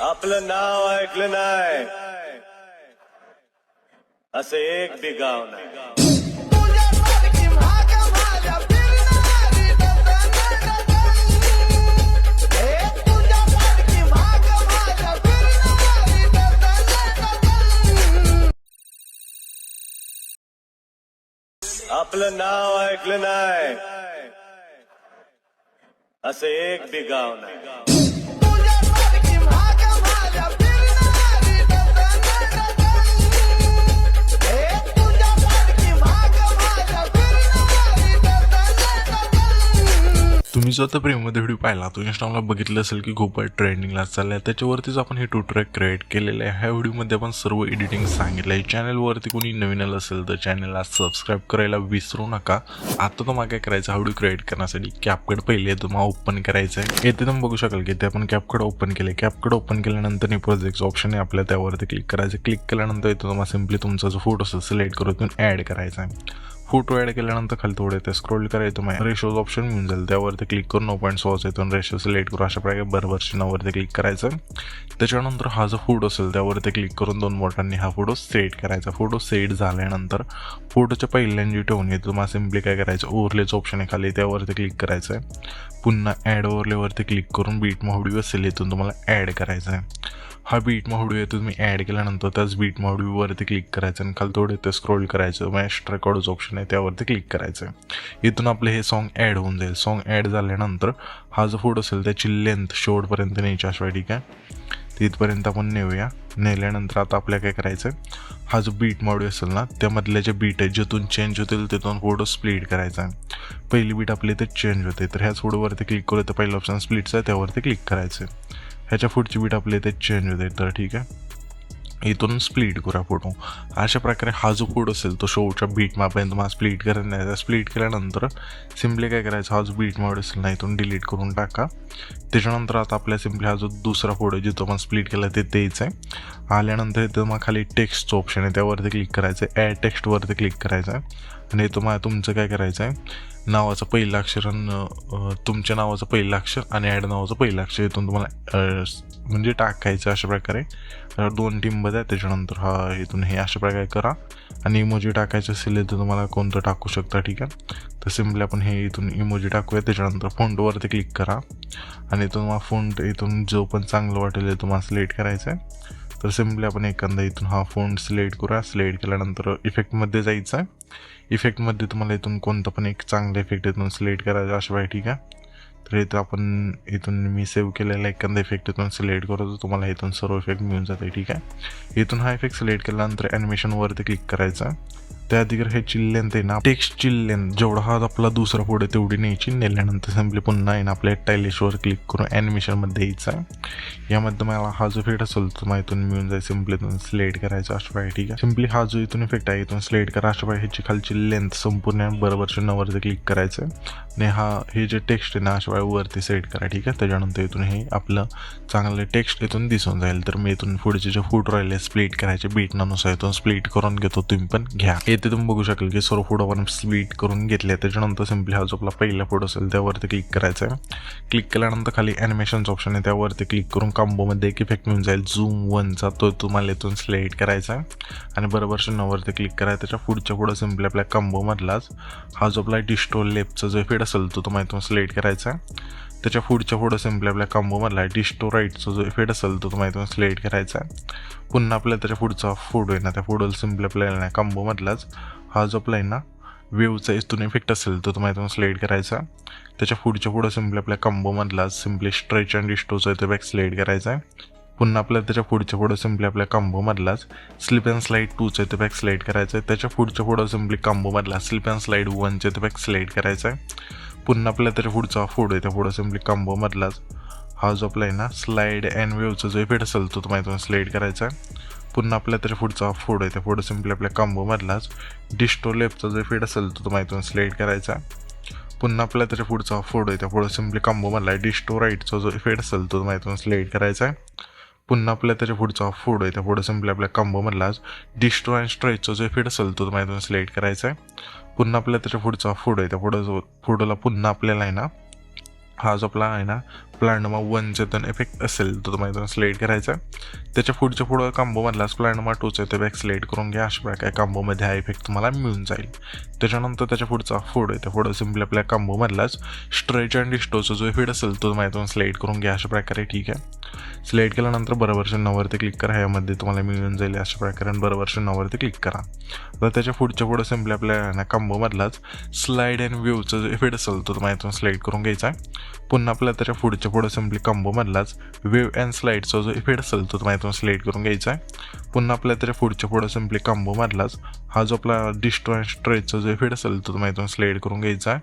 आपलं नाव ऐकलं नाही असं एक बी गाव नाही. आपलं नाव ऐकलं नाही असं एक बी गाव नाही. तुम्ही जो आता प्रेममध्ये व्हिडिओ पाहिला तो इंस्टाग्रामला बघितलं असेल की खूप ट्रेंडिंगला चाललाय. त्याच्यावरतीच आपण हे टू ट्रॅक क्रिएट केलेलं आहे. ह्या व्हिडिओमध्ये आपण सर्व एडिटिंग सांगितलं आहे. चॅनलवरती कोणी नवीन आलं असेल तर चॅनलला सबस्क्राईब करायला विसरू नका. आता तुम्हाला काय करायचं, हा व्हिडिओ क्रिएट करण्यासाठी कॅपकट पहिले तुम्हाला ओपन करायचं आहे. येथे तुम्ही बघू शकाल की ते आपण कॅपकट ओपन केले. कॅपकट ओपन केल्यानंतर प्रोजेक्ट ऑप्शन आहे आपल्या, त्यावरती क्लिक करायचं. क्लिक केल्यानंतर इथं तुम्हाला सिम्पली तुमचा जो फोटो असेल सिलेक्ट करून ॲड करायचा आहे. फोटो ॲड केल्यानंतर खाली थोडे ते स्क्रोल करायचं. मग रेशोज ऑप्शन मिळून जाईल, त्यावरती क्लिक करून 9.6 येथून रेशो सिलेक्ट करू. अशा प्रकारे बरोबर चिन्हावरती क्लिक करायचं. त्याच्यानंतर हा जो फोटो असेल त्यावरती क्लिक करून 2 बोटांनी हा फोटो सेट करायचा. फोटो सेट झाल्यानंतर फोटोच्या पहिल्यांदा जी ठेवून येतो तुम्हाला सिम्पली काय करायचं, ओव्हरलेचं ऑप्शन आहे खाली, त्यावरती क्लिक करायचं आहे. पुन्हा ॲड ओव्हरलेवरती क्लिक करून बीट व्हिडिओ असेल इथून तुम्हाला ॲड करायचा आहे. हा बीट व्हिडिओ येतो तुम्ही ॲड केल्यानंतर त्याच बीट व्हिडिओवरती क्लिक करायचं आणि खाली थोडे ते स्क्रोल करायचं. मग एक्स्ट्रा रेकॉर्डचं ऑप्शन आहे त्यावरती क्लिक करायचं. इथून आपलं हे सॉन्ग ॲड होऊन जाईल. सॉन्ग ॲड झाल्यानंतर हा जो फोटो असेल त्याची लेंथ शेवटपर्यंत न्यायची अशा, ठीक आहे. तिथपर्यंत आपण नेऊया. नेल्यानंतर आता आपल्याला काय करायचं, हा जो बीट व्हिडिओ असेल ना त्यामधल्या जे बीट आहे जिथून चेंज होतील तिथून फोटो स्प्लिट करायचा आहे. पहिली बीट आपली इथे चेंज होते तर ह्याच फोटोवरती क्लिक करू. तर पहिलं ऑप्शन स्प्लिटचं आहे त्यावरती क्लिक करायचं. ह्याच्या पुढची बीट आपल्या इथे चेंज होते तर ठीक आहे, इथून स्प्लिट करूया फोटो. अशा प्रकारे हा जो फोटो असेल तो शेवटच्या बीट मापर्यंत तुम्हाला स्प्लिट करायचा. स्प्लिट केल्यानंतर सिम्पली काय करायचं, हा जो बीट मोड असेल ना इथून डिलीट करून टाका. त्याच्यानंतर आता आपल्या सिम्पली हा जो दुसरा फोटो जिथं आपण स्प्लिट केला ते तेच आहे. आल्यानंतर इथं मग खाली टेक्स्टचं ऑप्शन आहे त्यावरती क्लिक करायचं. ॲड टेक्स्टवरती क्लिक करायचं आणि तुम्हाला तुमचं काय करायचं आहे, नावाचं पहिलं अक्षर आणि तुमच्या नावाचं पहिलं अक्षर आणि ॲड नावाचं पहिलं अक्षर इथून तुम्हाला म्हणजे टाकायचं. अशा प्रकारे 2 टिंब द्या. त्याच्यानंतर हा इथून हे अशा प्रकारे करा आणि इमोजी टाकायचं असेल तर तुम्हाला कोणतं टाकू शकता, ठीक आहे. तर सिम्पली आपण हे इथून इमोजी टाकूया. त्याच्यानंतर फोंटवरती क्लिक करा आणि तुम्हाला फोंट इथून जो पण चांगलं वाटेल तुम्हाला सिलेक्ट करायचं आहे. तर सिम्पली आपण एखादा इथून हा फोंट सिलेक्ट करूया. सिलेक्ट केल्यानंतर इफेक्टमध्ये जायचं आहे. इफेक्टमध्ये तुम्हाला इथून कोणतं पण एक चांगलं इफेक्ट इथून सिलेक्ट करायचं अशा पाहिजे, ठीक आहे. तर इथं आपण इथून मी सेव्ह केलेला एखादा इफेक्ट इथून सिलेक्ट करतो. तुम्हाला इथून सर्व इफेक्ट मिळून जाते, ठीक आहे. इथून हा इफेक्ट सिलेक्ट केल्यानंतर ॲनिमेशनवरती क्लिक करायचा. त्या अधिकार ह्याची लेंथ आहे ना, टेक्स्टची लेंथ जेवढा हा आपला दुसरा फोटो तेवढी न्यायची. नेल्यानंतर सिम्पली पुन्हा आहे ना आपल्या टायलिशवर क्लिक करून ॲनिमेशनमध्ये यायचं आहे. यामध्ये मला हा जो इफेक्ट असेल तो मला इथून मिळून जाईल. सिम्पली इथून सिलेक्ट करायचा अशा पाहिजे, ठीक आहे. सिम्पली हा जो इथून इफेक्ट आहे इथून सिलेक्ट करा अशा पाहिजे. ह्याची खालची लेंथ संपूर्ण बरोबर चिन्हावरती क्लिक करायचं आणि हे जे टेक्स्ट आहे ना अशा पाहिजे वरती सेट करा, ठीक आहे. त्याच्यानंतर इथून हे आपलं चांगलं टेक्स्ट इथून दिसून जाईल. तर मी इथून पुढचे जे फोटो राहिले स्प्लिट करायचे बीटनानुसार इथून स्प्लिट करून घेतो, तुम्ही पण घ्या. इथे तुम्ही बघू शकाल की सर्व फोटो आपण स्प्लिट करून घेतले. त्याच्यानंतर सिम्पली हा जो आपला पहिला फोटो असेल त्यावरती क्लिक करायचा आहे. क्लिक केल्यानंतर खाली ॲनिमेशनचं ऑप्शन आहे त्यावरती क्लिक करून कॉम्बोमध्ये एक इफेक्ट मिळून जाईल झूम 1चा, तो तुम्हाला इथून सिलेक्ट करायचा आहे आणि बरोबर चिन्हावरती क्लिक करायचं. त्याच्या पुढं सिम्पली आपल्या कॉम्बोमधलाच हा जो आपला डिस्टो लेफ्टचा जो इफेक्ट असेल तो तुम्हाला इथून सिलेक्ट करायचा आहे. त्याच्या पुढं सिम्पली आपल्या कॉम्बोमधला डिस्टो राईटचा जो इफेक्ट असेल तो तुम्हाला इथून सिलेक्ट करायचा आहे. पुन्हा आपल्याला त्याच्या पुढचा फोटो आहे ना त्या फोटोला सिम्पली आपल्याला कॉम्बोमधलाच हा जो आपला आहे ना वेवचा इथून इफेक्ट असेल तो तुम्हाला इथून सिलेक्ट करायचा. त्याच्या पुढं सिम्पली आपल्या कॉम्बोमधलाच सिम्पली स्ट्रेच अँड डिस्टोचा इथे बॅक सिलेक्ट करायचा आहे. पुन्हा आपल्याला त्याच्या पुढं सिम्पली आपल्या कॉम्बोमधलाच स्लिप अँड स्लाईड 2चा इथे बॅक सिलेक्ट करायचं आहे. त्याच्या पुढं सिम्पली कॉम्बोमधला स्लिप अँड स्लाईड 1चा इथे बॅक सिलेक्ट करायचा आहे. पुन्हा आपल्याला त्याच्या पुढचा फोटो आहे त्या सिम्पली कॉम्बोमधलाच हा जो आपला आहे ना स्लाईड अँड वेवचा जो इफेक्ट असेल तो तुम्हाला इथून सिलेक्ट करायचा आहे. पुन्हा आपल्याला त्याच्या पुढचा फोटो आहे त्या सिम्पली आपल्या कॉम्बोमधलाच डिस्टो लेफ्टचा जो इफेक्ट असेल तो तुम्हाला इथून सिलेक्ट करायचा आहे. पुन्हा आपल्याला त्याच्या पुढचा फोटो आहे त्या सिम्पली कॉम्बोमधला डिस्टो राईटचा जो इफेक्ट असेल तो तुम्हाला इथून सिलेक्ट करायचा आहे. पुन्हा आपल्याला त्याच्या पुढचा फोटो आहे त्या सिम्पली आपल्या कॉम्बोमधलाच डिस्टो अँड स्ट्रेचचा जो इफेक्ट असेल तो तुम्हाला इथून सिलेक्ट करायचा आहे. पुन्हा आपल्याला त्याच्या पुढचा फोटो आहे त्या फोटोला पुन्हा आपल्याला आहे ना हा जो आपला आहे ना प्लॅनोमा 1चा तर इफेक्ट असेल तर तुम्हाला इथून सिलेक्ट करायचा. त्याच्या पुढं कॉम्बोमधलाच प्लॅनोमा 2चा इथे बॅक सिलेक्ट करून घ्या. अशा प्रकारे कॉम्बोमध्ये हा इफेक्ट तुम्हाला मिळून जाईल. त्याच्यानंतर त्याच्या पुढचा फोड आहे, त्या फोडं सिम्पली आपल्या कॉम्बोमधलाच स्ट्रेच अँड डिस्टोचा जो इफेक्ट असेल तो तुम्हाला इथून सिलेक्ट करून घ्या. अशा प्रकारे ठीक आहे. सिलेक्ट केल्यानंतर बरोबर चिन्हावरती क्लिक करा. यामध्ये तुम्हाला मिळून जाईल अशा प्रकारे बरोबर चिन्हावरती क्लिक करा. तर त्याच्या पुढं सिम्पली आपल्या कॉम्बोमधलाच स्लाइड अँड व्ह्यूचा जो इफेक्ट असेल तो तुम्हाला इथून सिलेक्ट करून घ्यायचा आहे. पुन्हा आपल्या त्याच्या पुढं सिम्पली कॉम्बोमधलाच वेव्ह अँड स्लाइडचा जो इफेक्ट असेल तो तुम्हाला इथून सिलेक्ट करून घ्यायचा आहे. पुन्हा आपल्या त्याच्या पुढं सिम्पली कॉम्बोमधलाच हा जो आपला डिस्टो अँड स्ट्रेचचा जो इफेक्ट असेल तो तुम्हाला इथून सिलेक्ट करून घ्यायचा आहे.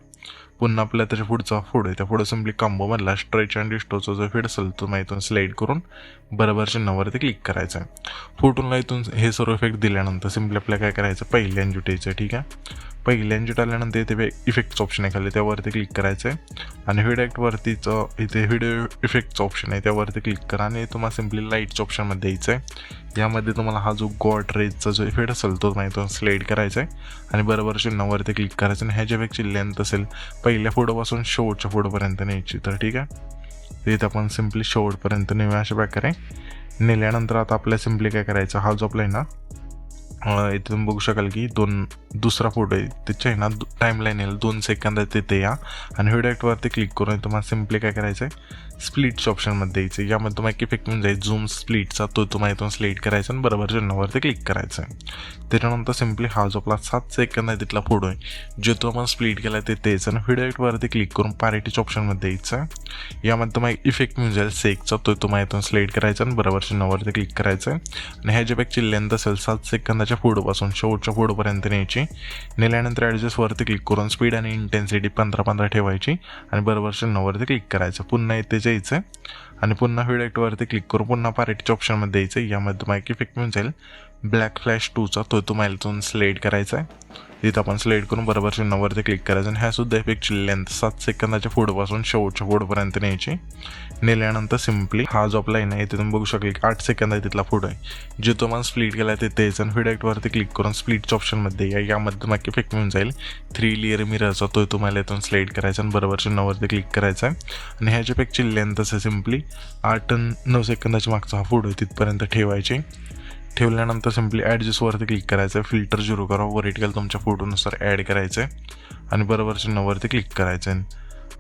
पुन्हा आपल्या त्याच्या पुढचा फोड आहे, त्या पुढं सिम्पली कॉम्बोमधला स्ट्रेच अँड डिस्टोचा जो इफेक्ट असेल तो तुम्हाला इथून सिलेक्ट करून बरोबर चिन्हावरती क्लिक करायचं आहे. फोटोला इथून हे सर्व इफेक्ट दिल्यानंतर सिम्पली आपल्याला काय करायचं, पहिल्या एन्जुटेचं ठीक आहे. पहिल्या एन्जुट आल्यानंतर इथे इफेक्टचं ऑप्शन आहे खाली, त्यावरती क्लिक करायचं आहे. आणि व्हिडिओवरतीचं इथे व्हिडिओ इफेक्टचं ऑप्शन आहे त्यावरती क्लिक करा. आणि तुम्हाला सिम्पली लाईटच्या ऑप्शनमध्ये द्यायचं आहे. यामध्ये तुम्हाला हा जो गॉड रेजचा जो इफेक्ट असेल तो तुम्हाला इथून सिलेक्ट करायचा आहे आणि बरोबर चिन्हावरती क्लिक करायचं. आणि ह्याच्यापेक्षा लेंथ असेल पहिल्या फोटोपासून शेवटच्या फोटोपर्यंत न्यायची. तर ठीक आहे, इथे आपण सिम्पली शेवटपर्यंत नेऊया. अशा प्रकारे नेल्यानंतर आता आपल्याला सिम्पली काय करायचं, हा जो आपला आहे ना इथे तुम्ही बघू शकाल की दुसरा फोटो आहे त्याच्या आहे ना टाईमलाईन येईल 2 सेकंदात तिथे या. आणि व्हिडिओवरती क्लिक करून तुम्हाला सिम्पली काय करायचं आहे, स्प्लिटच्या ऑप्शनमध्ये द्यायचं आहे. यामध्ये तुम्हाला एक इफेक्ट म्हणजे झूम स्प्लिटचा तो तुम्हाला इथून सिलेक्ट करायचा आणि बरोबर चिन्हावरती क्लिक करायचं आहे. त्याच्यानंतर सिम्पली हा जो आपला 7 सेकंद आहे तिथला फोटो आहे जो तो आपण स्प्लिट केला ते द्यायचं आणि व्हिडिओवरती क्लिक करून पॅरिटीच्या ऑप्शनमध्ये द्यायचं आहे. यामध्ये तुम्हाला इफेक्ट म्हणजे जाईल सेकचा तो तुम्हाला इथून सिलेक्ट करायचा आणि बरोबर चिन्हावरती क्लिक करायचं आहे. आणि ह्याच्यापेक्षा लेंथ असेल 7 सेकंदाच्या फोटोपासून शेवटच्या फोटोपर्यंत न्यायची. नेल्यानंतर ॲडजस्टवरती क्लिक करून स्पीड आणि इंटेन्सिटी 15-15 ठेवायची आणि बरोबर चिन्हावरती क्लिक करायचं. पुन्हा इथे जायचं आणि पुन्हा व्हिडिओवरती क्लिक करून पुन्हा पॅरिटीच्या ऑप्शनमध्ये द्यायचं. यामध्ये तुम्हाला एक इफेक्ट म्हणजे जाईल ब्लॅक फ्लॅश 2चा तो तुम्हाला इथून सिलेक्ट करायचा आहे. इथं आपण सिलेक्ट करून बरोबर चिन्हावरती क्लिक करायचं. आणि ह्या सुद्धा इफेक्टची लेंथ 7 सेकंदाच्या फोटोपासून शेवटच्या फोटोपर्यंत न्यायची. नेल्यानंतर सिम्पली हा जो आपला आहे ना इथे तुम्ही बघू शकले की 8 सेकंद आहे तिथला फोटो आहे जे तुम्हाला स्प्लिट केला ते द्यायचं आणि व्हिडिओवरती क्लिक करून स्प्लिटच्या ऑप्शनमध्ये या. यामध्ये तुम्हाला इफेक्ट मिळून जाईल 3 लेअर मिररचा तो तुम्हाला इथून सिलेक्ट करायचा आणि बरोबर चिन्हावरती क्लिक करायचा आहे. आणि ह्याच्या इफेक्टची लेंथ असे सिम्पली 8-9 सेकंदाच्या मागचा हा फोटो आहे तिथपर्यंत ठेवायची. ठेवल्यानंतर सिम्पली ॲडजस्टवरती क्लिक करायचं आहे. फिल्टर 0 करा, व्हर्टिकल तुमच्या फोटोनुसार ॲड करायचं आहे आणि बरोबर चिन्हावरती क्लिक करायचं आहे.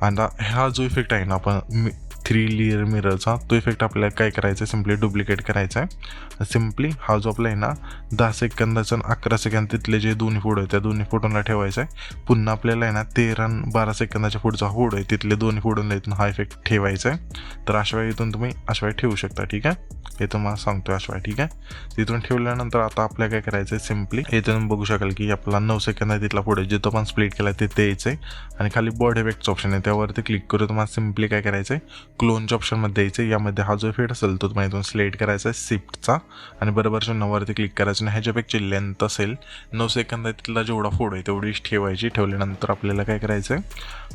आता हा जो इफेक्ट आहे ना आपण 3 लेअर मिररचा तो इफेक्ट आपल्याला काय करायचं आहे, सिम्पली डुप्लिकेट करायचा आहे. सिम्पली हा जो आपला आहे ना 10 सेकंदाचा 11 सेकंद तिथले जे दोन्ही फोटो आहे त्या दोन्ही फोटोला ठेवायचा आहे. पुन्हा आपल्याला आहे ना 13-12 सेकंदाच्या पुढचा फोटो आहे तिथले दोन्ही फोटोला इथून हा इफेक्ट ठेवायचा आहे. तर अशा वेळी इथून तुम्ही अशा वेळी ठेवू शकता. ठीक आहे, हे तुम्हाला सांगतो अशा वेळी. ठीक आहे, तिथून ठेवल्यानंतर आता आपल्याला काय करायचं आहे, सिम्पली हे तुम्ही बघू शकाल की आपला 9 सेकंद आहे तिथला फोटो जे तो आपण स्प्लिट केला ते द्यायचं आहे. आणि खाली बॉडी इफेक्टचं ऑप्शन आहे त्यावरती क्लिक करून तुम्हाला सिम्पली काय करायचं आहे, क्लोनच्या ऑप्शनमध्ये द्यायचं आहे. यामध्ये हा जो इफेक्ट असेल तो तुम्हाला इथून सिलेक्ट करायचा आहे शिफ्टचा आणि बरोबर चिन्हावरती क्लिक करायचं. आणि ह्याच्यापेक्षा लेंथ असेल 9 सेकंद तिथला जेवढा फोटो आहे तेवढीच ठेवायची. ठेवल्यानंतर आपल्याला काय करायचं आहे,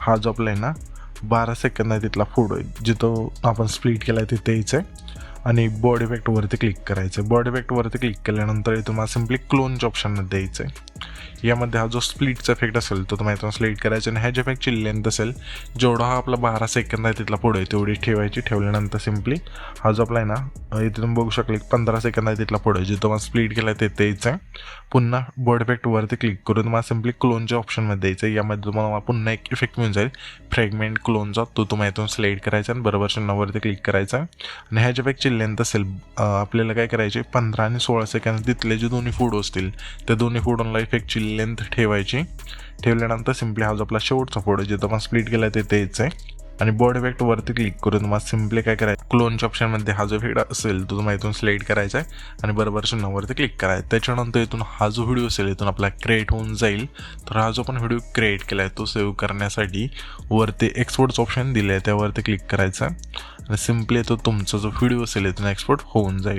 हा जो आपला आहे ना 12 सेकंद आहे तिथला फोटो आहे जिथं आपण स्प्लिट केला आहे ते द्यायचं आहे आणि बॉडी इफेक्टवरती क्लिक करायचं. बॉडी इफेक्टवरती क्लिक केल्यानंतर तुम्हाला सिम्पली क्लोनच्या ऑप्शनमध्ये द्यायचं आहे. यामध्ये हा जो स्प्लिटचा इफेक्ट असेल तो तुम्हाला इथून सिलेक्ट करायचा आणि ह्याच्या इफेक्टची लेंथ असेल जेवढा हा आपला 12 सेकंद आहे तिथला फोटो आहे तेवढी ठेवायची. ठेवल्यानंतर सिम्पली हा जो आपला आहे ना इथे तुम्ही बघू शकले 15 सेकंद आहे तिथला फोटो आहे जे तुम्हाला स्प्लिट केला ते द्यायचं आहे. पुन्हा बॉडी इफेक्टवरती क्लिक करून तुम्हाला सिम्पली क्लोनच्या ऑप्शनमध्ये द्यायचं आहे. यामध्ये तुम्हाला पुन्हा एक इफेक्ट मिळून जाईल फ्रॅगमेंट क्लोनचा तो तुम्हाला इथून सिलेक्ट करायचा आणि बरोबर चिन्हावरती क्लिक करायचा आहे. आणि ह्याच्या इफेक्टची लेंथ असेल आपल्याला काय करायचे 15 आणि 16 सेकंद तिथले जे दोन्ही फोटो असतील त्या दोन्ही फोटोला इफेक्टची लेंथ ठेवायची. ठेवल्यानंतर सिम्पली हा जो आपला शेवटचा फोटो जे आपण स्प्लिट केला ते द्यायचं आहे आणि बॉडी इफेक्टवरती क्लिक करून तुम्हाला सिम्पली काय करायचं, क्लोनच्या ऑप्शनमध्ये हा जो इफेक्ट असेल तो तुम्हाला इथून सिलेक्ट करायचा आहे आणि बरोबर चिन्हावरती क्लिक करायचं. त्याच्यानंतर इथून हा जो व्हिडिओ असेल इथून आपला क्रिएट होऊन जाईल. तर हा जो आपण व्हिडिओ क्रिएट केला आहे तो सेव्ह करण्यासाठी वरती एक्सपोर्टचं ऑप्शन दिलं आहे त्यावरती क्लिक करायचं आणि सिम्पली तो तुमचा जो व्हिडिओ असेल इथून एक्सपोर्ट होऊन जाईल.